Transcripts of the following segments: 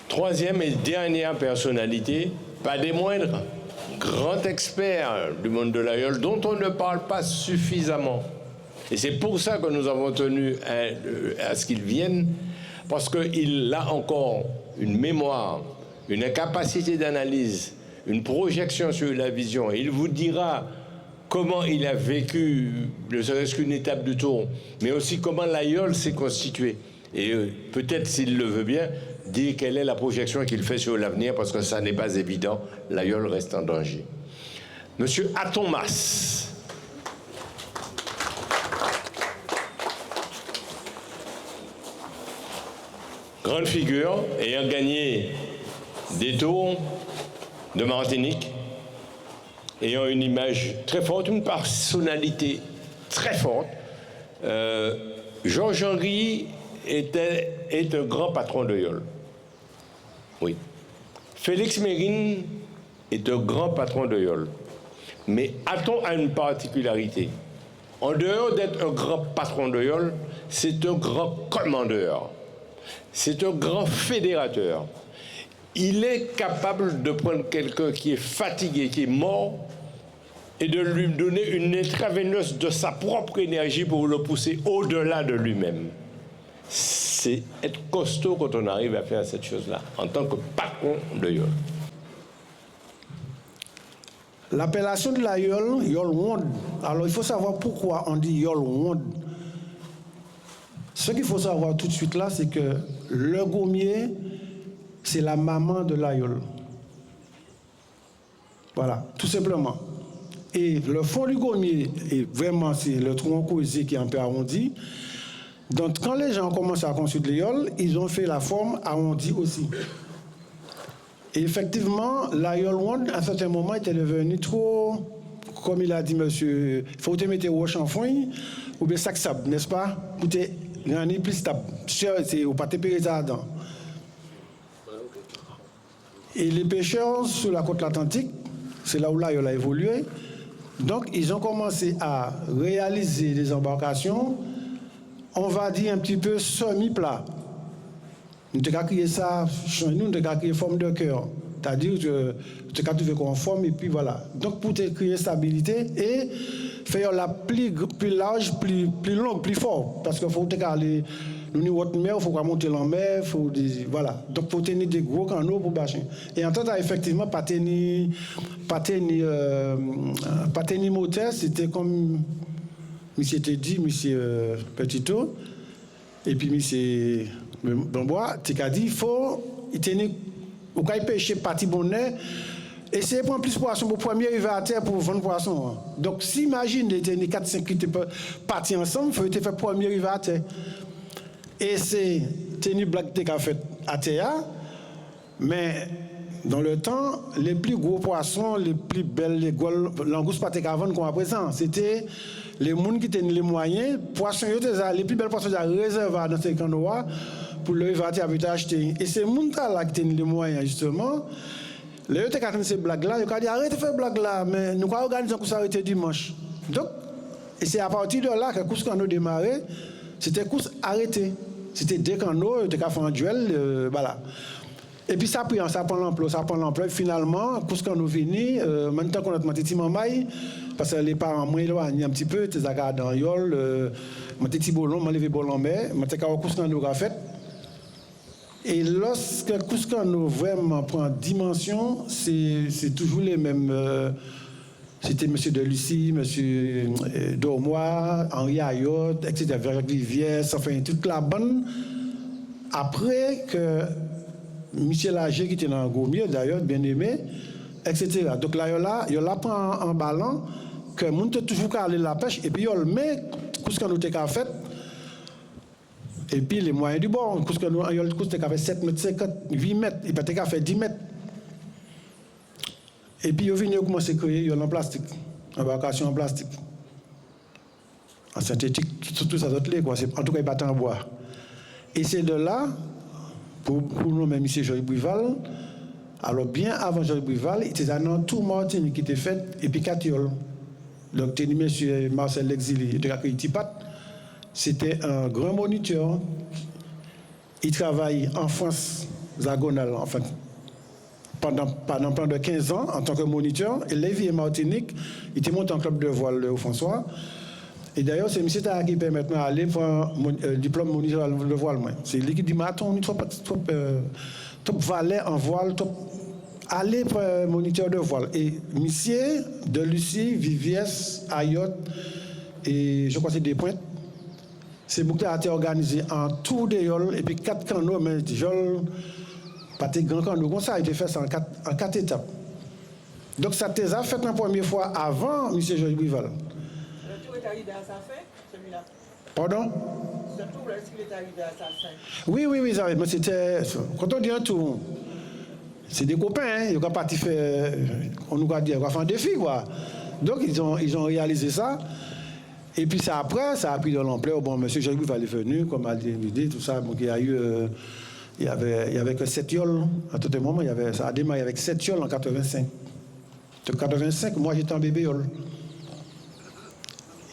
Troisième et dernière personnalité, pas des moindres, grand expert du monde de l'aïeul dont on ne parle pas suffisamment. Et c'est pour ça que nous avons tenu à ce qu'il vienne, parce qu'il a encore une mémoire, une capacité d'analyse, une projection sur la vision. Et il vous dira comment il a vécu, ne serait-ce qu'une étape du tour, mais aussi comment l'aïeul s'est constitué. Et peut-être, s'il le veut bien, dire quelle est la projection qu'il fait sur l'avenir, parce que ça n'est pas évident, l'aïeul reste en danger. Monsieur Atomas. Grande figure, ayant gagné des tours de Martinique, ayant une image très forte, une personnalité très forte. Georges Henry est un grand patron de Yole. Oui. Félix Mérine est un grand patron de Yole. Mais Aton a une particularité. En dehors d'être un grand patron de Yole, c'est un grand commandeur. C'est un grand fédérateur. Il est capable de prendre quelqu'un qui est fatigué, qui est mort, et de lui donner une intraveineuse de sa propre énergie pour le pousser au-delà de lui-même. C'est être costaud quand on arrive à faire cette chose-là, en tant que patron de Yole. L'appellation de la Yole, Yole Wond. Alors il faut savoir pourquoi on dit Yole Wond. Ce qu'il faut savoir tout de suite là, c'est que le gommier, c'est la maman de l'aïeul. Voilà, tout simplement. Et le fond du gommier, et vraiment, c'est le tronc causé qui est un peu arrondi. Donc, quand les gens ont commencé à construire l'aïeul, ils ont fait la forme arrondie aussi. Et effectivement, l'aïeul Wond, à un certain moment, était devenu trop, comme il a dit monsieur, il faut te mettre roche en foin, ou bien sac sable, n'est-ce pas? Pour te rendre plus stable. C'est au pâté pérézardant. Et les pêcheurs sur la côte atlantique, c'est là où l'aïeul a évolué. Donc, ils ont commencé à réaliser des embarcations, on va dire un petit peu semi-plat. Nous avons créé ça, chez nous, nous avons créé forme de cœur. C'est-à-dire que tu as trouvé qu'on forme et puis voilà. Donc, pour te créer stabilité et faire la plus large, plus longue, plus fort. Parce qu'il faut te aller au niveau de mer, il faut monter en mer, voilà. Donc, il faut tenir des gros canaux pour bâcher. Et en tant que effectivement, pas tenir moteur, c'était comme monsieur te dit, monsieur Petito, et puis monsieur Bambois, tu as dit, il faut tenir, au cas de pêcher partie bonnet, essayez de prendre plus de poissons pour premier arriver à terre pour vendre poissons. Donc, si imagine de tenir 4-5 qui partis ensemble, il faut te faire premier arriver à terre. Et c'est tenir blague que tu as fait à terre, mais dans le temps, les plus gros poissons, les plus belles, les langoustes pas qu'à vendre comme à présent. C'était les gens qui tenaient les moyens, poissons, les plus belles poissons réservées dans ces canaux pour le rivater à acheter. Et ces gens-là qui tenaient les moyens, justement, les gens qui ont ces blagues-là, ils ont dit arrêtez de faire blague là, mais nous allons organiser un coup s'arrêter dimanche. Donc, et c'est à partir de là que le course canot démarré, c'était course arrêté. C'était des canaux, des cafés en duel, voilà. Et puis ça prend l'ampleur. Finalement, quand nous venons, maintenant qu'on a demandé Mamay, parce que les parents m'ont éloigné un petit peu, tu as dans Yol, mon petit bolon, m'a levé bolon, mais quand nous avons fait. Et lorsque nous vraiment prend dimension, c'est toujours les mêmes. C'était M. Delucy, M. Dormois, Henri Ayot, etc., Rivière, enfin toute la bonne. Après que Michel Ager, qui était dans le Gommier, d'ailleurs, bien aimé, etc. Donc là, il prend en ballon que le monde toujours aller la pêche, et puis il met ce qu'on a fait, et puis les moyens du bord, ce qu'on a fait 7 mètres 50, 8 mètres, et puis il a fait 10 mètres. Et puis il vient commencer à créer en plastique, embarcation en plastique, en synthétique, tout ça d'autres quoi. En tout cas, il battent en bois. Et c'est de là, pour nous-mêmes, M. Joël Brival, alors bien avant Joël Brival, il était un tout Martinique qui était fait, et puis Catiol. Donc, M. Marcel Lexili, il a créé Tipat. C'était un grand moniteur. Il travaille en France hexagonal, enfin, pendant plus de 15 ans en tant que moniteur. Et Lévis et Martinique, il était monté en club de voile au François. Et d'ailleurs, c'est M. qui permet maintenant d'aller pour un diplôme moniteur de voile. C'est lui qui dit, mais attends, on est trop valet en voile, aller pour un moniteur de voile. Et monsieur de Lucie, Viviès, Ayotte, et je crois que c'est des pointes. C'est beaucoup qui a été organisé en tour de yol, et puis 4 canots, mais yol, pas des grands canots, comme ça a été fait en 4 étapes. Donc ça a été fait la première fois avant M. Georges Brival. Le tour est arrivé à sa fin, celui-là. Pardon? Ce tour, est-ce qu'il est arrivé à sa fin? Oui, ça, mais c'était. Quand on dit un tour, c'est des copains, hein, ils ont parti faire. On nous a dit, on va faire un défi, quoi. Donc ils ont réalisé ça. Et puis ça, après, ça a pris de l'ampleur. Bon, M. Georges Brival est venu, comme a dit, tout ça. Donc il y a eu. Il y avait que 7 yoles. À tout un moment, ça a démarré avec 7 yoles en 85. En 85, moi j'étais en bébé yole.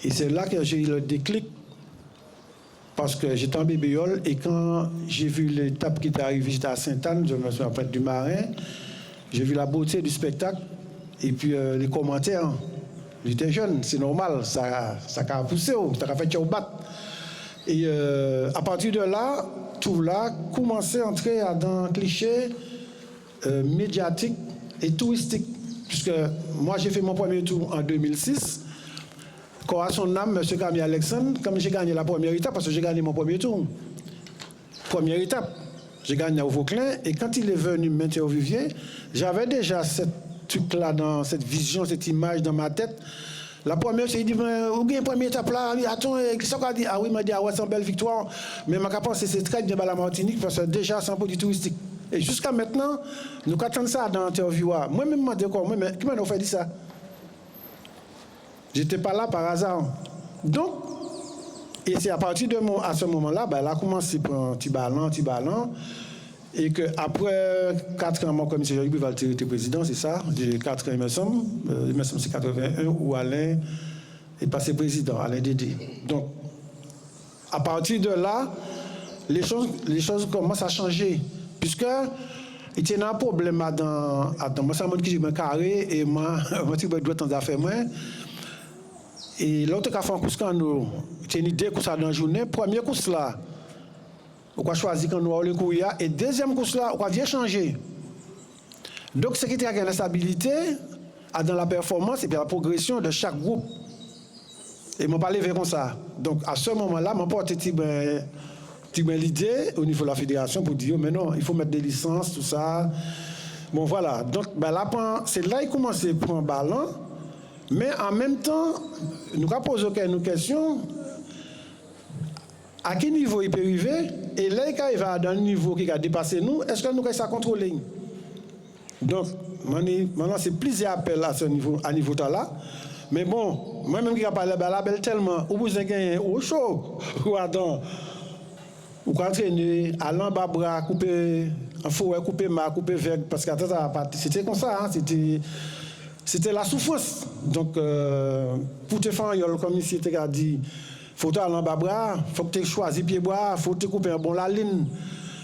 Et c'est là que j'ai eu le déclic. Parce que j'étais en bébé yole et quand j'ai vu l'étape qui était arrivée, j'étais à Sainte-Anne, je me suis appelé du Marin. J'ai vu la beauté du spectacle et puis les commentaires. J'étais jeune, c'est normal, ça a poussé, ça a fait qu'il bat. Et à partir de là, tout là commençait à entrer dans un cliché médiatique et touristique. Puisque moi, j'ai fait mon premier tour en 2006. Quand à son âme, M. Camille Alexandre, comme j'ai gagné la première étape, parce que j'ai gagné mon premier tour. Première étape, j'ai gagné à Vauclin. Et quand il est venu m'interviewer, j'avais déjà ce truc-là, dans cette vision, cette image dans ma tête. La première, il dit, où est la première étape là? Attends, qu'est-ce qu'on a dit? Ah oui, il m'a dit, ah ouais, c'est une belle victoire. Mais ma pense c'est très bien la Martinique, parce que déjà, c'est un produit touristique. Et jusqu'à maintenant, nous attendons ça dans l'interview. Moi-même, je me dis quoi? Mais qui m'a fait dire ça? J'étais pas là par hasard. Donc, et c'est à partir de à ce moment-là, elle a commencé pour un petit ballon. Et qu'après 4 ans, mon commissaire Georges Brival était président, c'est ça. J'ai 4 ans, il me semble c'est 81, où Alain est passé président, Alain Dédé. Donc, à partir de là, les choses commencent à changer. Puisque il y a un problème dans moi, c'est un monde qui j'ai carré et moi, je dois être dans affaires. Et l'autre qui a fait un course quand nous, c'est une idée que ça dans la journée. Premier course là, on va choisir quand nous avons le courir. Et deuxième course là, on va bien changer. Donc, ce qui est la stabilité dans la performance et puis la progression de chaque groupe. Et je parle comme ça. Donc, à ce moment-là, je porte l'idée au niveau de la fédération pour dire, mais non, il faut mettre des licences, tout ça. Bon, voilà. Donc, là, c'est là qu'il commence à prendre un ballon. Mais en même temps, nous avons posé une question. À quel niveau il peut arriver? Et là, quand il va dans le niveau qui a dépassé nous, est-ce que nous avons ça contrôler? Donc, maintenant, c'est plusieurs appels à ce niveau, à niveau là. Mais bon, moi-même qui a parlé de la belle tellement, au bout d'un gain, au chaud, ou attends, ou quand entraîner, à l'embabra, couper, en forêt, couper ma, couper vert, parce que c'était comme ça, hein, c'était la souffrance. Donc, pour te faire un comme ici, tu as dit, faut aller en bas, faut que tu choisisses pied bois, faut te couper un bon la ligne,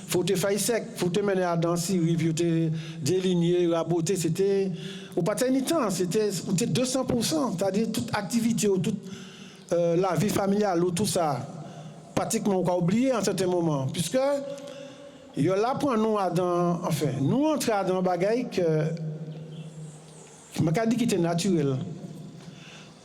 faut te faire sec, faut te mener à danser, puis te déligner, raboter, c'était au pas de temps, c'était 200%, c'est-à-dire toute activité, toute la vie familiale, tout ça, pratiquement on a oublié en certain moment, puisque il y a là pour nous nous entrer dans un bagaille que je me dis qu'il était naturel.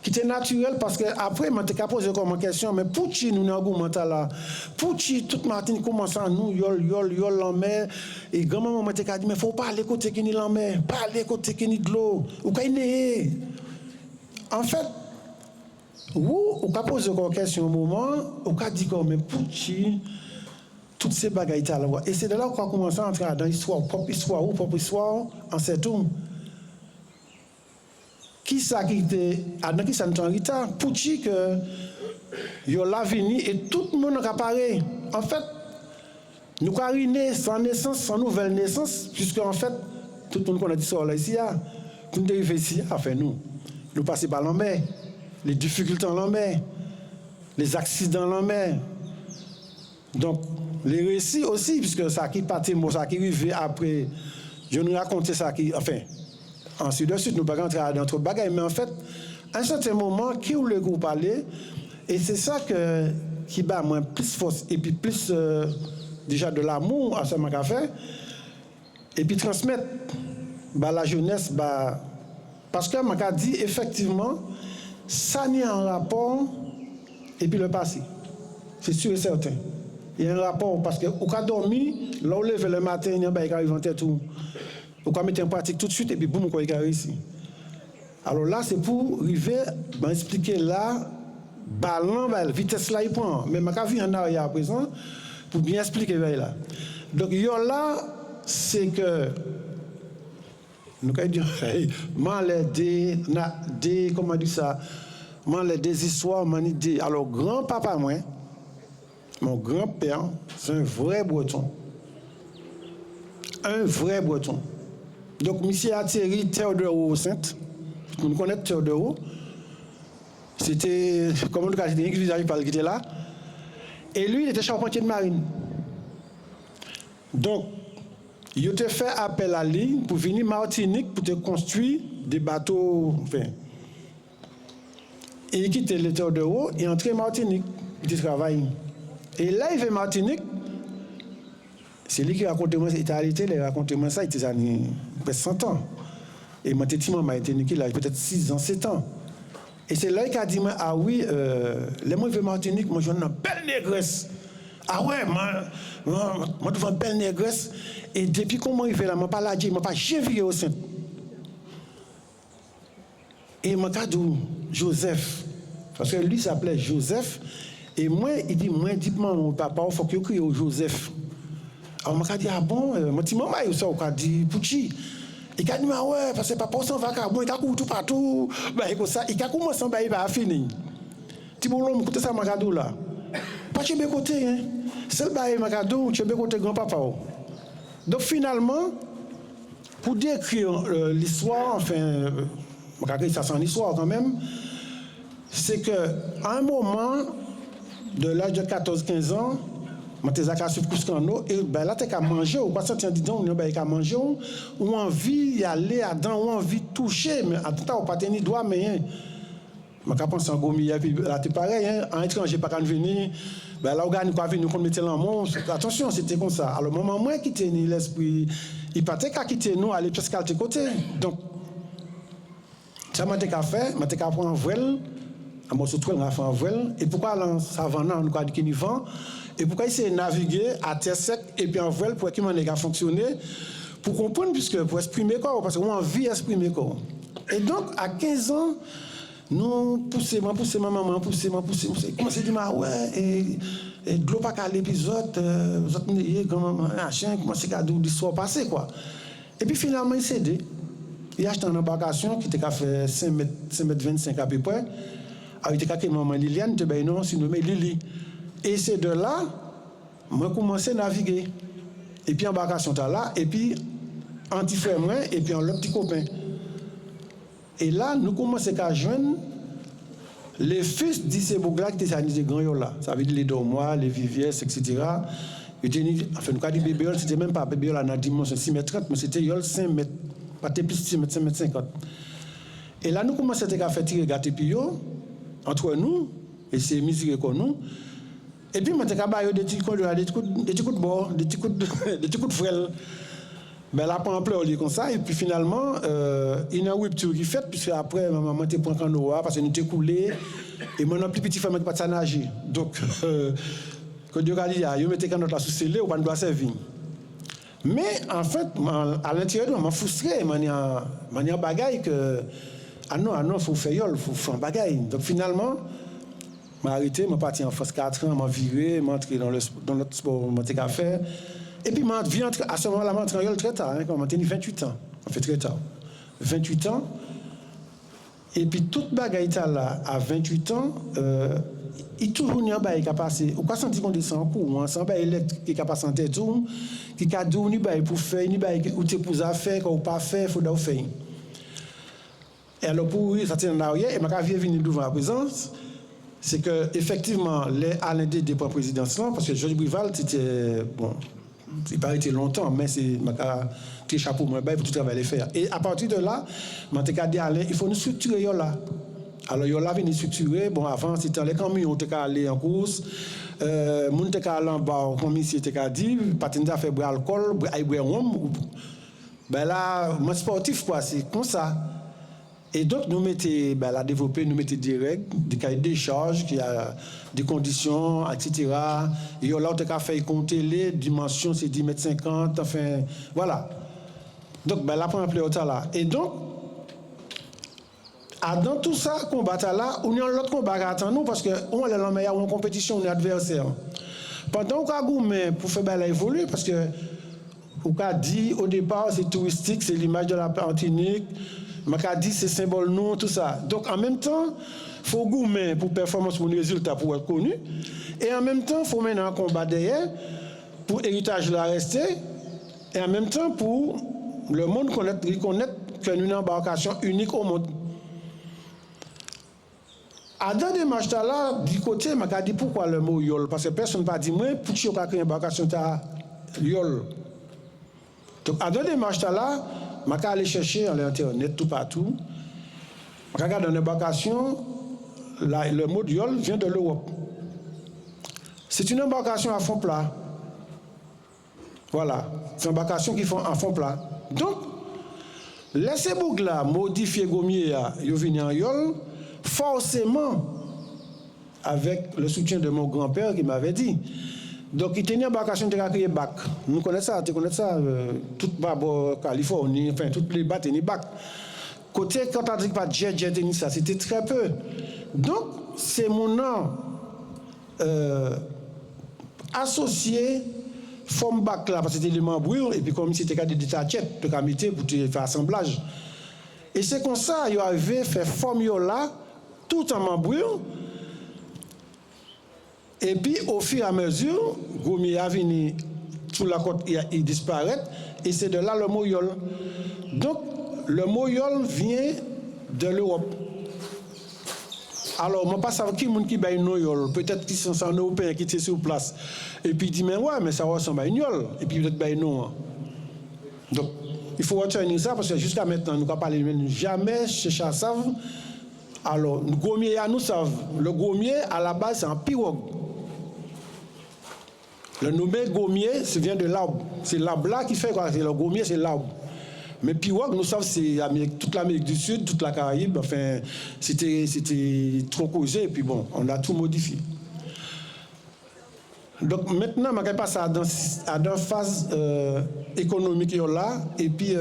Qui était naturel parce que après, je me posé comme question, mais pour qui nous n'avons pas là? Pour qui toute Martinique commence à nous, yol, en mer, et grand-maman m'a dit, mais il ne faut pas aller côté qui n'est en mer, pas aller côté qui n'est de l'eau, ou qu'il n'est. En fait, on a posé comme question au moment, on a dit, mais pour qui toutes ces bagailles là? Et c'est de là qu'on a commencé à entrer dans l'histoire, propre histoire, en cette tout. Qui ça qui était qui ça nous en retard pour dire que yo l'avenir et tout le monde apparaît. En fait, nous arrivons sans naissance, sans nouvelle naissance, puisque en fait tout le monde qu'on a dit ça là ici, pour nous arriver ici, enfin nous passons par la mer, les difficultés en la mer, les accidents en la mer. Donc les récits aussi, puisque ça qui partait, ça qui arrivait après, je nous racontais ça qui, enfin, ensuite de suite, nous ne pouvons pas rentrer dans notre bagaille, mais en fait, à un certain moment, qui ou le groupe parlait, et c'est ça qui bat moins plus force, et puis plus déjà de l'amour à ce qu'on a fait, et puis transmettre la jeunesse, parce que m'a dit effectivement, ça n'est un rapport, et puis le passé. C'est sûr et certain. Il y a un rapport, parce que au cas dormi, là où lever le matin, il y a un bail qui arrive en tête, ou qu'on mettre en pratique tout de suite, et puis boum, on va réussir. Alors là, c'est pour arriver, expliquer là, ballon, la vitesse là, il prend. Mais je vais en arrière à présent pour bien expliquer là. Donc, là, c'est que nous allons dire, comment on dit ça, des histoires, des. Alors, grand-papa, moi, mon grand-père, c'est un vrai breton. Un vrai breton. Donc, monsieur Atterri, Théodore Sainte, nous connaissons Théodore. C'était, comme on dit, c'était un visage qui était là. Et lui, il était charpentier de marine. Donc, il a fait appel à lui pour venir Martinique pour te construire des bateaux. Enfin, et il quittait le Théodore et entrait en Martinique. Il travaille. Et là, il fait Martinique. C'est lui qui racontait moi, il a raconté moi ça, il était années presque 100 ans. Et moi, maman était il a peut-être 6 ans, 7 ans. Et c'est là qu'il a dit, ah oui, les mots de Martinique, moi, je vois une belle négresse. Ah ouais, moi, je vois une belle négresse. Et depuis comment il fait là, je ne pas là, je ne pas jamais au sein. Et je m'a dit, Joseph, parce que lui s'appelait Joseph. Et moi, il dit, moi, dis-moi, mon papa, il faut qu'il crie au Joseph. Alors, je m'a dit, ah bon, mon petit maman, il a dit, Pouchi. Il a dit, ah ouais, parce que papa s'en va, il a couru tout partout. Il a commencé à il va finir. Tu vois, l'homme, écoutez ça, Macadou là. Pas chez mes côtés, hein. C'est le bail Macadou, chez mes côtés, grand-papa. Donc finalement, pour décrire l'histoire, enfin, ça c'est une histoire quand même, c'est qu'à un moment, de l'âge de 14-15 ans, je suis allé sur Cuscano, et là, tu as mangé, ou pas ça, tu as dit, tu as mangé, ou envie d'y aller là-dedans, ou envie de toucher, mais à tout temps, on n'a pas tenu doigt, mais je pense en gomi, puis là, c'est pareil, hein, un étranger pas venir, là, on ne pas venir, on mettait l'amour, attention, c'était comme ça. Alors, moment moi qui tenais l'esprit, il partait qu'à quitter nous, aller presque à tes côtés. Donc, ça m'a été qu'à faire, m'a été qu'à prendre un voile, à mon soutrel, on a fait un voile, et pourquoi là, ça va, on a dit qu'il y vent. Et pourquoi essayer de naviguer à terre sec et puis en voile pour qu'il m'en ait fonctionné pour comprendre, puisque pour exprimer quoi, parce qu'on a envie d'exprimer quoi. Et donc, à 15 ans, nous poussons, maman, poussons. Comment c'est dit, ouais, et de l'eau pas qu'à l'épisode, vous êtes né, comment c'est qu'à l'histoire passée, quoi. Et puis finalement, il s'est aidé. Il a acheté une embarcation qui était qu'à faire 5,25 m à peu près. Il était qu'à maman Liliane, il était non, c'est nommé Lili. Et c'est de là, moi, commencé à naviguer. Et puis, embarcation était là, et puis, anti-frère, moi, et puis, le petit copain. Et là, nous commençons à joindre les fils d'Issé Bougla qui étaient des grands là. Ça veut dire les dormoirs, les viviers, etc. Enfin, nous avons dit bébé, c'était même pas bébé là, dans la dimension 6,30 m, mais c'était 5 mètres, pas plus 6 mètres, 5,50 m. Et là, nous commençons à faire tirer gâté pio entre nous, et c'est musique comme nous. Et puis, je suis des petits coups de bord, des petits coups de frêle. Ben là, pour en pleurer comme ça, et puis finalement, il y a une rupture qui fait, puisque après, ma maman était point canoa, parce qu'elle était coulée, et moi, non plus petit femme qui pas de nager. Donc, quand Dieu a dit, je mettais canoa là sous scellé, on ne doit servir. Mais en fait, à l'intérieur, je suis frustré, je suis bagaille que, ah non, il faut faire il faut faire un bagaille. Donc finalement, je suis arrêté, je suis parti en France 4 ans, je suis viré, je suis entré dans notre sport, je suis fait. Et puis, à ce moment-là, je suis entré très tard, j'ai 28 ans. Ça fait très tard. 28 ans. Et puis, toute bagaille là, à 28 ans, il y a toujours un bagaille qui a passé. Ou quoi sentir qu'on descend en cours, sans bagaille électrique qui a passé en tête, qui a dit ni bagaille pour faire, ni bagaille ou tu pour faire, ou pas faire, il faut faire. Et alors, pour ça, c'est en arrière, et je suis venu devant la présence. c'est que effectivement, à l'un des points présidentiels, parce que Georges Brival, c'était bon, il paraît été longtemps, mais c'est ma chapeau moi pour tout travail à faire. Et à partir de là, je dit il faut nous structurer là. Alors il a venu structurer. Bon, avant c'était les camions qui allaient en course, moun te allé en bas comme ici te dit, patinda fait boire alcool, boire rhum. Ben là, moi sportif quoi, c'est comme ça. Et donc, nous mettons, la développer, nous mettons des règles, des cahiers de charges, qui a des conditions, etc. Et là, on a fait compter les dimensions, c'est 10,50 m, enfin, voilà. Donc, là, pour un pléota là. Et donc, dans tout ça, combat là, on a l'autre combat à attendre nous, parce qu'on est la meilleure en compétition, on est adversaire. Pendant qu'on a goûté pour faire évoluer, parce que, on a dit au départ, c'est touristique, c'est l'image de la Martinique. Je dit c'est symbole nous, tout ça. Donc en même temps, il faut goumer pour performance, pour résultat, pour être connu. Et en même temps, il faut mener un combat derrière pour héritage la rester. Et en même temps, pour le monde reconnaître que nous avons une embarcation unique au monde. À dans des matchs là, du côté, je dit pourquoi le mot yol. Parce que personne n'a dit moi, pour qui on a créé une embarcation yol. Donc à dans des matchs là, je vais aller chercher sur Internet tout partout. Je regarde dans l'embarcation, le mot yol vient de l'Europe. C'est une embarcation à fond plat. Voilà, c'est une embarcation qui font en fond plat. Donc, laissez Bougla modifier Gomier, ils viennent en yol, forcément, avec le soutien de mon grand-père qui m'avait dit. Donc, il tenait une embarcation de créer bac. Nous connaissons ça, toute Californie, enfin, toutes les bacs tenaient bac. Côté, quand on dit pas jet, ça, c'était très peu. Donc, c'est mon nom associé, forme bac là, parce que c'était l'élément brûle, et puis comme c'était des détachettes, de mettre pour faire assemblage. Et c'est comme ça, il avait fait forme là, tout en m'embrouille. Et puis, au fur et à mesure, Gomier a venu, sous la côte, il disparaît, et c'est de là le mot yol. Donc, le mot yol vient de l'Europe. Alors, je ne sais pas savoir qui est un yol. Peut-être qu'ils sont en Européens qui étaient sur place. Et puis, il dit, mais ouais, mais ça ressemble à une yol. Et puis, peut-être un non. Donc, il faut retenir ça, parce que jusqu'à maintenant, nous ne pouvons pas parler jamais chez Chassav. Alors, le Gomier, nous savons, le Gomier, à la base, c'est un pirogue. Le nommé Gomier, ça vient de l'arbre. C'est l'arbre là qui fait quoi? Le Gomier, c'est l'arbre. Mais pirogue, nous savons, c'est toute l'Amérique du Sud, toute la Caraïbe. Enfin, c'était trop causé, et puis bon, on a tout modifié. Donc maintenant, je vais passer à une phase économique là, et puis,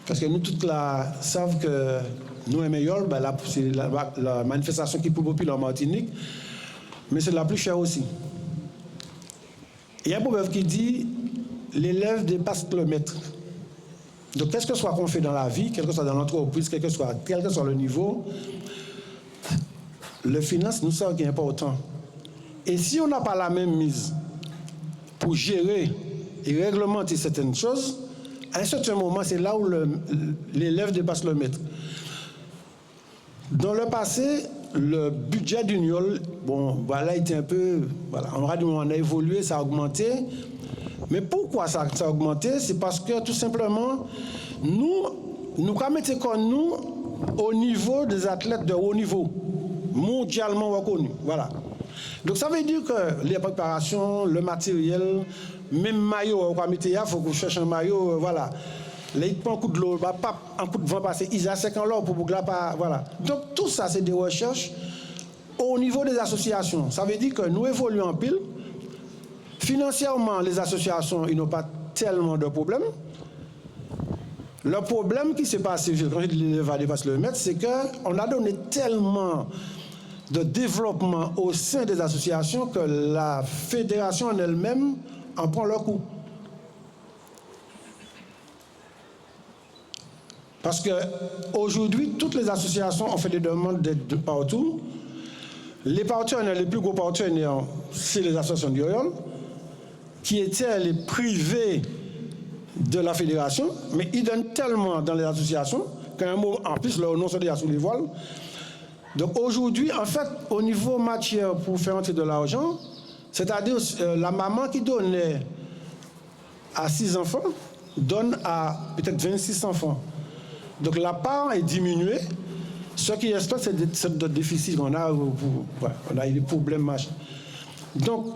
parce que nous toutes là savons que nous aimons Yol, c'est la manifestation qui est plus populaire en Martinique, mais c'est la plus chère aussi. Il y a un proverbe qui dit l'élève dépasse le maître. Donc, qu'est-ce que soit qu'on fait dans la vie, quel que soit dans l'entreprise, quel que soit le niveau, le finance, nous savons qu'il est important. Et si on n'a pas la même mise pour gérer et réglementer certaines choses, à un certain moment, c'est là où l'élève dépasse le maître. Dans le passé, le budget d'Uniol, bon, voilà, était un peu, voilà, on a évolué, ça a augmenté. Mais pourquoi ça a augmenté? C'est parce que tout simplement, nous mettons comme nous au niveau des athlètes de haut niveau, mondialement reconnus. Voilà. Donc ça veut dire que les préparations, le matériel, même maillot, il faut qu'on cherche un maillot, voilà. Là, il prend un coup de l'eau, un coup de vent passé, ils a 5 ans là pour que là, voilà. Donc tout ça, c'est des recherches au niveau des associations. Ça veut dire que nous évoluons en pile. Financièrement, les associations, ils n'ont pas tellement de problèmes. Le problème qui s'est passé, quand je dis l'évaluer parce que le maître, c'est qu'on a donné tellement de développement au sein des associations que la fédération en elle-même en prend le coup. Parce qu'aujourd'hui, toutes les associations ont fait des demandes de partout. Les partenaires, les plus gros partenaires, c'est les associations de Yoyol, qui étaient les privés de la fédération, mais ils donnent tellement dans les associations qu'à un moment, en plus, leur nom sont déjà sous les voiles. Donc aujourd'hui, en fait, au niveau matière pour faire entrer de l'argent, c'est-à-dire la maman qui donnait à 6 enfants donne à peut-être 26 enfants. Donc la part est diminuée. Ce qui reste, c'est le déficit qu'on a, on a eu des problèmes, machin. Donc,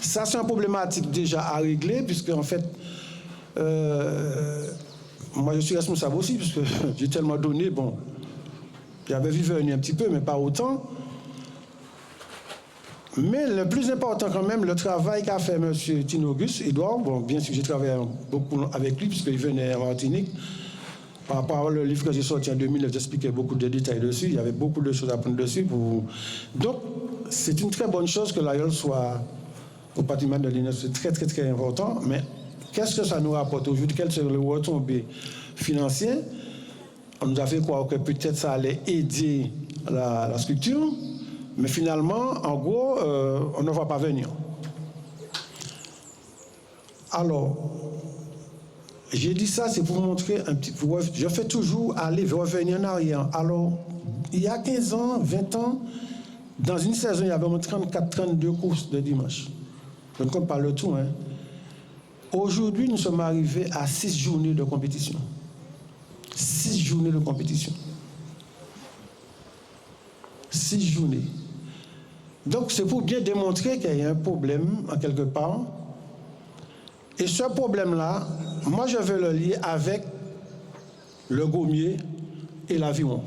ça, c'est une problématique déjà à régler, puisque en fait, moi je suis responsable aussi, puisque j'ai tellement donné, bon, j'avais vu venir un petit peu, mais pas autant. Mais le plus important quand même, le travail qu'a fait M. Tino-Auguste Edouard, bon, bien sûr j'ai travaillé beaucoup avec lui, puisqu'il venait en Martinique. Par rapport au livre que j'ai sorti en 2009, j'expliquais beaucoup de détails dessus, il y avait beaucoup de choses à prendre dessus. Donc, c'est une très bonne chose que l'AIOL soit au patrimoine de l'UNESCO, c'est très, très, très important. Mais qu'est-ce que ça nous rapporte aujourd'hui? Quelles sont les retombées financières? On nous a fait croire que peut-être ça allait aider la structure, mais finalement, en gros, on ne va pas venir. Alors, j'ai dit ça, c'est pour montrer un petit peu. Je fais toujours aller revenir en arrière. Alors, il y a 15 ans, 20 ans, dans une saison, il y avait 34-32 courses de dimanche. Je ne compte pas le tout. Hein. Aujourd'hui, nous sommes arrivés à 6 journées de compétition. 6 journées de compétition. 6 journées. Donc, c'est pour bien démontrer qu'il y a un problème, en quelque part. Et ce problème-là, moi, je veux le lier avec le gommier et l'aviron.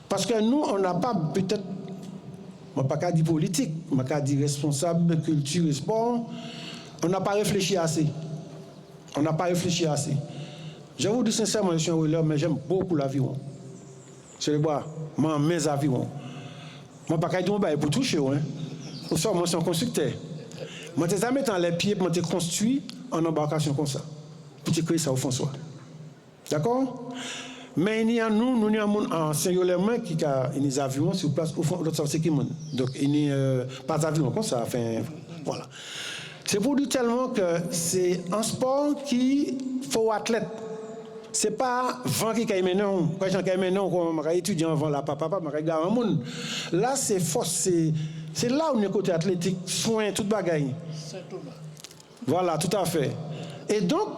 Parce que nous, on n'a pas peut-être, je ne vais pas dire politique, je ne vais pas dire responsable de culture et sport, on n'a pas réfléchi assez. On n'a pas réfléchi assez. Je vous dis sincèrement, je suis un rouleur, mais j'aime beaucoup l'aviron. Je le vois, mes avirons. Je ne vais pas dire pour toucher. Hein. Au soir, moi, je suis un constructeur. Moi, je suis dans les pieds pour me construire en embarcation comme ça. Pour créer ça au François. D'accord? Mais il y a nous y a en Saint-Yolémain qui a des avions sur place au fond de l'autre qui monde. Donc, il n'y a pas d'avion comme ça. Enfin, voilà. C'est pour dire tellement que c'est un sport qui faut athlète. C'est pas vent qui caille non. Quand j'en caille non, on va étudier avant la papa, on va regarder un monde. Là, c'est force, c'est là où on est côté athlétique, soin, toute bagaille. Voilà, tout à fait. Et donc,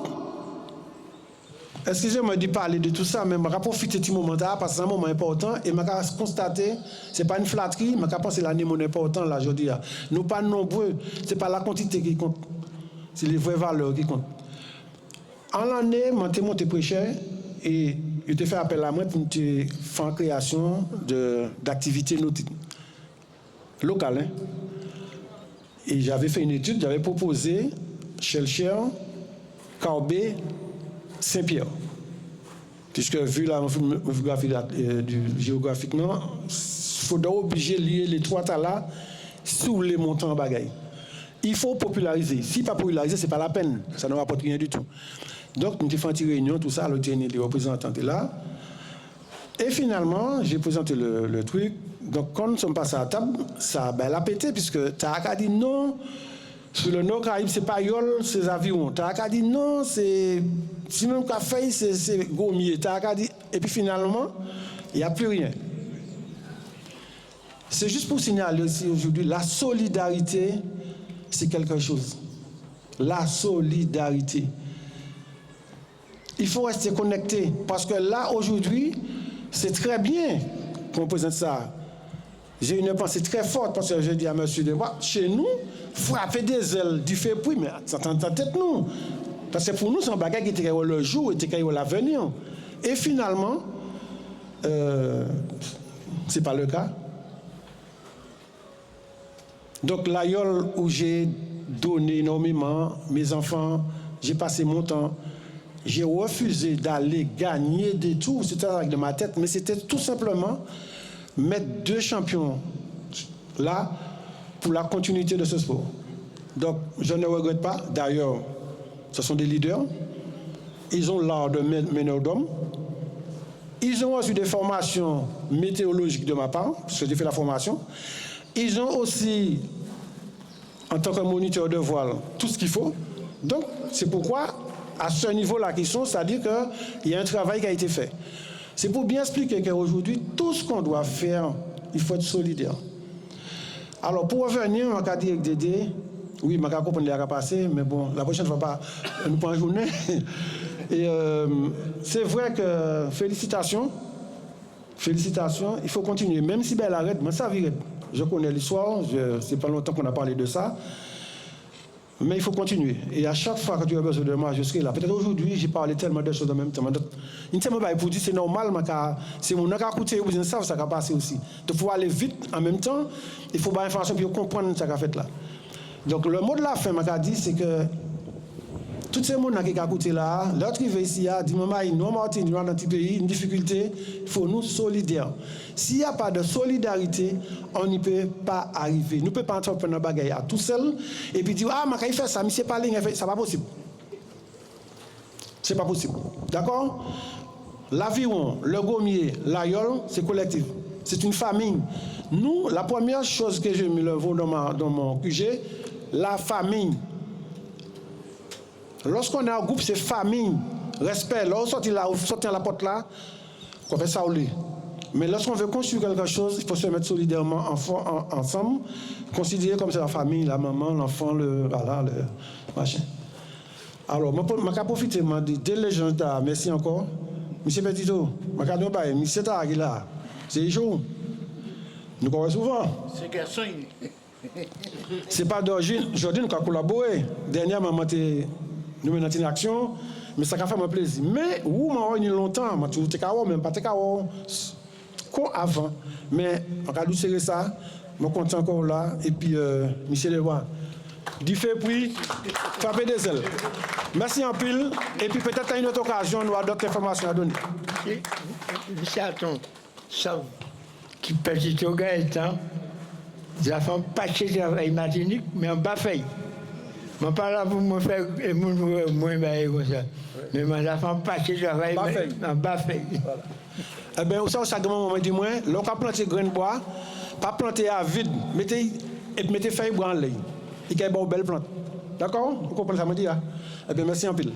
excusez-moi de parler de tout ça, mais je vais profiter de ce moment-là parce que c'est un moment important et je vais constater, ce n'est pas une flatterie, mais je pense que c'est l'année important là, je dis. Nous pas nombreux, ce n'est pas la quantité qui compte, c'est les vraies valeurs qui comptent. En l'année, je suis monté prêcheur et je te fait appel à moi pour te faire une création d'activités locales. Hein. Et j'avais fait une étude, j'avais proposé Chelcher, Carbet, Saint-Pierre. Puisque vu la géographie géographiquement, il faudra obliger de lier les trois tas-là sous les montants en bagaille. Il faut populariser. Si pas populariser, ce n'est pas la peine. Ça ne rapporte rien du tout. Donc, nous avons fait une réunion, tout ça, le dernier des représentants étaient là. Et finalement, j'ai présenté le truc. Donc, quand nous sommes passés à la table, ça a pété, puisque Taraka a dit non, sur le Nord Caraïbe, c'est pas Yol, c'est avions. Taraka a dit non, c'est. Si même qu'a fait, c'est Gommier. Taraka a dit. Et puis finalement, il n'y a plus rien. C'est juste pour signaler aussi aujourd'hui, la solidarité, c'est quelque chose. La solidarité. Il faut rester connecté. Parce que là, aujourd'hui, c'est très bien qu'on présente ça. J'ai une pensée très forte parce que je dis à M. Debois, chez nous, frapper des ailes du fait puis, mais ça t'entend tête nous. Parce que pour nous, c'est un bagage qui était le jour et qui était l'avenir. Et finalement, ce n'est pas le cas. Donc, l'AIOL où j'ai donné énormément, mes enfants, j'ai passé mon temps, j'ai refusé d'aller gagner des tours, c'était avec de ma tête, mais c'était tout simplement mettre 2 champions là pour la continuité de ce sport. Donc, je ne regrette pas. D'ailleurs, ce sont des leaders. Ils ont l'art de meneur d'hommes. Ils ont reçu des formations météorologiques de ma part, parce que j'ai fait la formation. Ils ont aussi, en tant que moniteur de voile, tout ce qu'il faut. Donc, c'est pourquoi, à ce niveau-là qu'ils sont, c'est-à-dire qu'il y a un travail qui a été fait. C'est pour bien expliquer qu'aujourd'hui, tout ce qu'on doit faire, il faut être solidaire. Alors, pour revenir, on va dire avec Dédé, oui, je vais comprendre ce qui a passé, mais bon, la prochaine fois, pas, nous prenons une journée. Et c'est vrai que félicitations, il faut continuer. Même si elle arrête, moi ça vire. Je connais l'histoire, c'est pas longtemps qu'on a parlé de ça. Mais il faut continuer. Et à chaque fois que tu as besoin de moi, je serai là. Peut-être aujourd'hui, j'ai parlé tellement de choses en même temps. Il ne pas pour dire c'est normal, c'est mon cas coûté, vous savez, ça va passer aussi. Donc il faut aller vite en même temps, il faut avoir l'information pour comprendre ce qu'a fait là. Donc le mot de la fin, m'a dit, c'est que tous ces gens qui ont coûté là, l'autre qui veut ici, dit maman, nous, Martin, dans notre pays, une difficulté, il faut nous solidaires. S'il n'y a pas de solidarité, on n'y peut pas arriver. Nous ne pouvons pas entreprendre un bagage à tout seul et puis dire, ah, il fait ça, mais c'est pas ligne, ça n'est pas possible. C'est pas possible. D'accord? L'aviron, le gommier, l'aïeul, c'est collectif. C'est une famille. Nous, la première chose que je me lève dans mon QG, la famille. Lorsqu'on est en groupe, c'est famille, respect. Lorsqu'on sort la porte là, on fait ça au lit. Mais lorsqu'on veut construire quelque chose, il faut se mettre solidairement ensemble, considérer comme c'est la famille, la maman, l'enfant, le machin. Alors, je vais profiter de l'agenda. Merci encore. Monsieur Petito, je vais dire, monsieur Taragila, c'est chaud. Nous connaissons souvent. C'est garçon. C'est pas d'origine. Jordan qui a collaboré. Dernièrement, nous menons une action, mais ça a fait mon plaisir. Mais, où m'a eu longtemps, je suis même pas comme avant. Mais, on a dû ça, je suis content encore là. Et puis, monsieur Leroy, du fait puis, frapper des ailes. Merci en pile. Et puis, peut-être à une autre occasion, nous avons d'autres informations à donner. Monsieur Aton, ça, qui petit au gars étant, la femme pas chez travail Martinique, mais en bas fait. Je ne parle pas pour me faire moins comme ça. Mais la femme pas chez travail en bas fait. Eh bien, ça, ça demande, on dit, moi, l'on a planté grain de bois, pas planter à vide, mettez feuilles bois en l'air. Il y a une belle plante. D'accord? Vous comprenez ça, me dit? Eh bien, merci en pile.